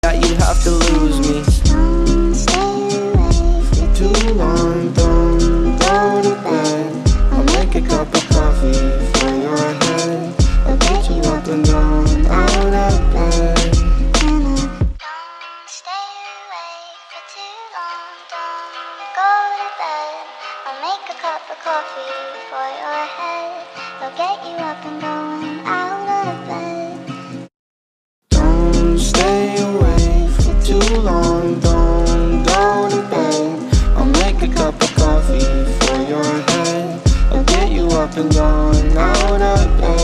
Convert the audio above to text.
that you'd have to lose me. Don't stay away for too long. Don't go to bed. I'll make a cup of coffee for your head. I'll get you up and going out of bed. Don't stay awake for too long. Don't go to bed. I'll make a cup of coffee for your head. I'll get you up and going out of bed. Don't stay awake for too long. Don't go to bed. I'll make a cup of coffee for your head. I'll get you up and going out of bed.